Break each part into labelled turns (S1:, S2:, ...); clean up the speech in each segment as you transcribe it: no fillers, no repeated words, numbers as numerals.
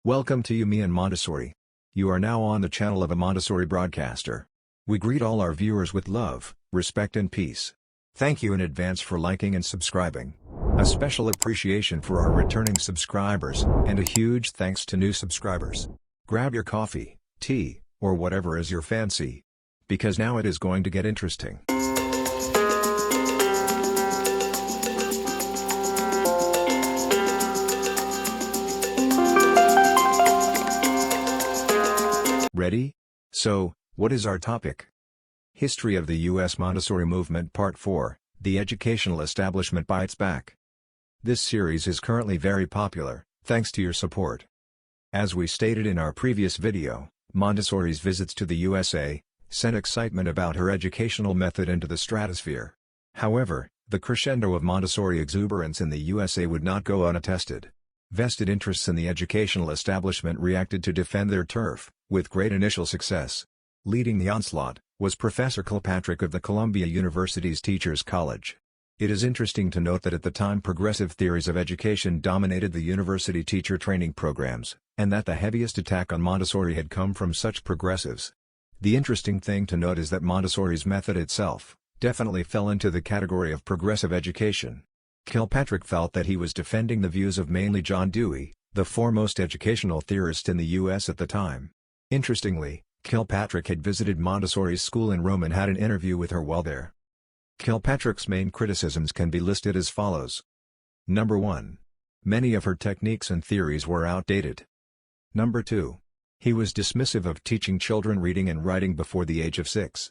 S1: Welcome to Montessori. You are now on the channel of a Montessori broadcaster. We greet all our viewers with love, respect and peace. Thank you in advance for liking and subscribing. A special appreciation for our returning subscribers, and a huge thanks to new subscribers. Grab your coffee, tea, or whatever is your fancy. Because now it is going to get interesting. Ready? So, what is our topic? History of the U.S. Montessori Movement Part 4, The Educational Establishment Bites Back. This series is currently very popular, thanks to your support. As we stated in our previous video, Montessori's visits to the USA sent excitement about her educational method into the stratosphere. However, the crescendo of Montessori exuberance in the USA would not go unattested. Vested interests in the educational establishment reacted to defend their turf, with great initial success. Leading the onslaught was Professor Kilpatrick of the Columbia University's Teachers College. It is interesting to note that at the time progressive theories of education dominated the university teacher training programs, and that the heaviest attack on Montessori had come from such progressives. The interesting thing to note is that Montessori's method itself definitely fell into the category of progressive education. Kilpatrick felt that he was defending the views of mainly John Dewey, the foremost educational theorist in the U.S. at the time. Interestingly, Kilpatrick had visited Montessori's school in Rome and had an interview with her while there. Kilpatrick's main criticisms can be listed as follows. Number 1. Many of her techniques and theories were outdated. Number 2. He was dismissive of teaching children reading and writing before the age of 6.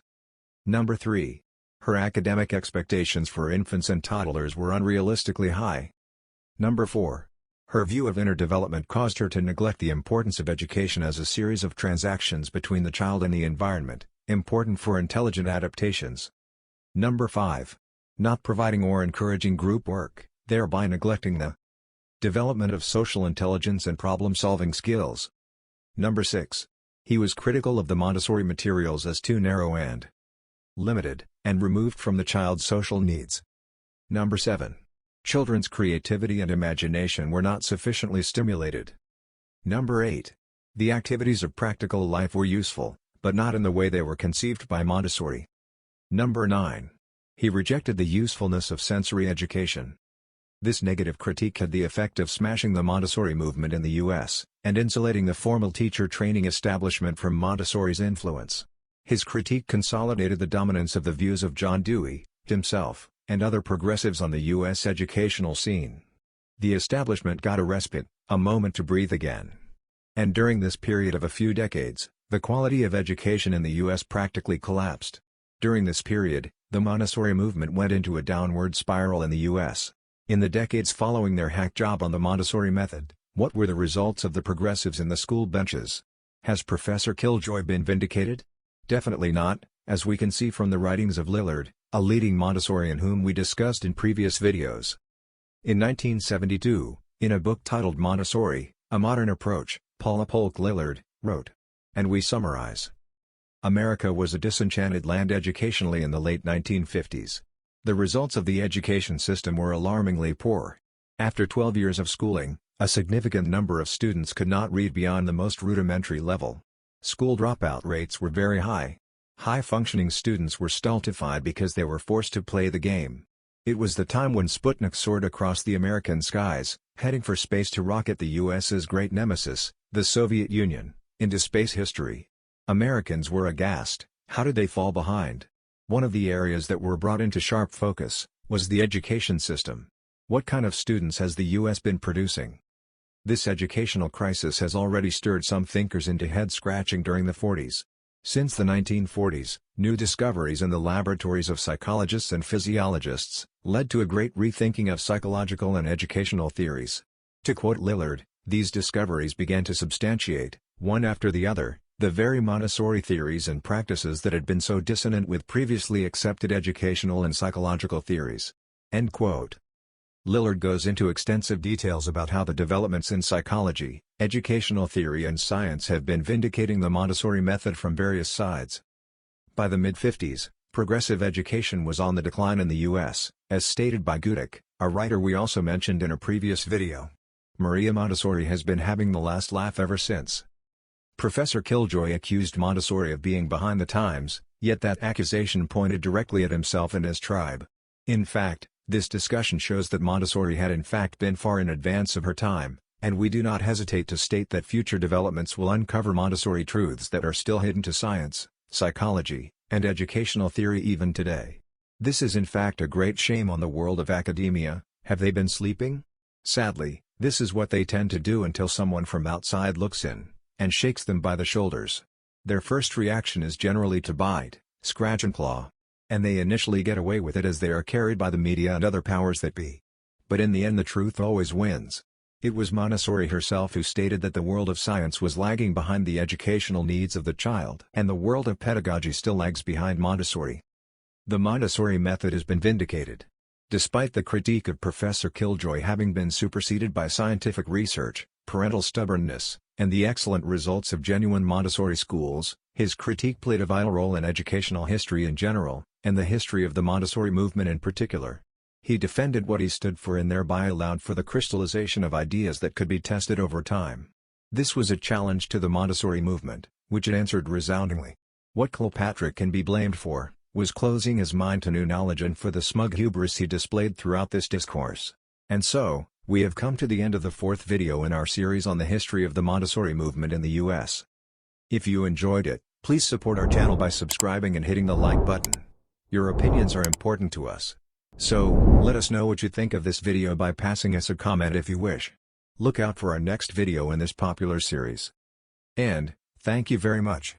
S1: Number 3. Her academic expectations for infants and toddlers were unrealistically high. Number 4. Her view of inner development caused her to neglect the importance of education as a series of transactions between the child and the environment, important for intelligent adaptations. Number 5. Not providing or encouraging group work, thereby neglecting the development of social intelligence and problem-solving skills. Number 6. He was critical of the Montessori materials as too narrow and limited, and removed from the child's social needs. Number 7. Children's creativity and imagination were not sufficiently stimulated. Number 8. The activities of practical life were useful, but not in the way they were conceived by Montessori. Number 9. He rejected the usefulness of sensory education. This negative critique had the effect of smashing the Montessori movement in the U.S., and insulating the formal teacher training establishment from Montessori's influence. His critique consolidated the dominance of the views of John Dewey, himself, and other progressives on the U.S. educational scene. The establishment got a respite, a moment to breathe again. And during this period of a few decades, the quality of education in the U.S. practically collapsed. During this period, the Montessori movement went into a downward spiral in the U.S. In the decades following their hack job on the Montessori method, what were the results of the progressives in the school benches? Has Professor Killjoy been vindicated? Definitely not, as we can see from the writings of Lillard, a leading Montessorian whom we discussed in previous videos. In 1972, in a book titled Montessori, A Modern Approach, Paula Polk Lillard wrote, and we summarize. America was a disenchanted land educationally in the late 1950s. The results of the education system were alarmingly poor. After 12 years of schooling, a significant number of students could not read beyond the most rudimentary level. School dropout rates were very high. High-functioning students were stultified because they were forced to play the game. It was the time when Sputnik soared across the American skies, heading for space to rocket the US's great nemesis, the Soviet Union, into space history. Americans were aghast. How did they fall behind? One of the areas that were brought into sharp focus was the education system. What kind of students has the U.S. been producing? This educational crisis has already stirred some thinkers into head-scratching during the 40s. Since the 1940s, new discoveries in the laboratories of psychologists and physiologists led to a great rethinking of psychological and educational theories. To quote Lillard, these discoveries began to substantiate, one after the other, the very Montessori theories and practices that had been so dissonant with previously accepted educational and psychological theories. End quote. Lillard goes into extensive details about how the developments in psychology, educational theory and science have been vindicating the Montessori method from various sides. By the mid-50s, progressive education was on the decline in the U.S., as stated by Gudick, a writer we also mentioned in a previous video. Maria Montessori has been having the last laugh ever since. Professor Killjoy accused Montessori of being behind the times, yet that accusation pointed directly at himself and his tribe. In fact, this discussion shows that Montessori had in fact been far in advance of her time, and we do not hesitate to state that future developments will uncover Montessori truths that are still hidden to science, psychology, and educational theory even today. This is in fact a great shame on the world of academia. Have they been sleeping? Sadly, this is what they tend to do until someone from outside looks in and shakes them by the shoulders. Their first reaction is generally to bite, scratch and claw. And they initially get away with it as they are carried by the media and other powers that be. But in the end the truth always wins. It was Montessori herself who stated that the world of science was lagging behind the educational needs of the child. And the world of pedagogy still lags behind Montessori. The Montessori method has been vindicated. Despite the critique of Professor Killjoy having been superseded by scientific research, parental stubbornness, and the excellent results of genuine Montessori schools, his critique played a vital role in educational history in general, and the history of the Montessori movement in particular. He defended what he stood for and thereby allowed for the crystallization of ideas that could be tested over time. This was a challenge to the Montessori movement, which it answered resoundingly. What Kilpatrick can be blamed for was closing his mind to new knowledge and for the smug hubris he displayed throughout this discourse. And so, we have come to the end of the fourth video in our series on the history of the Montessori movement in the U.S. If you enjoyed it, please support our channel by subscribing and hitting the like button. Your opinions are important to us. So, let us know what you think of this video by passing us a comment if you wish. Look out for our next video in this popular series. And, thank you very much.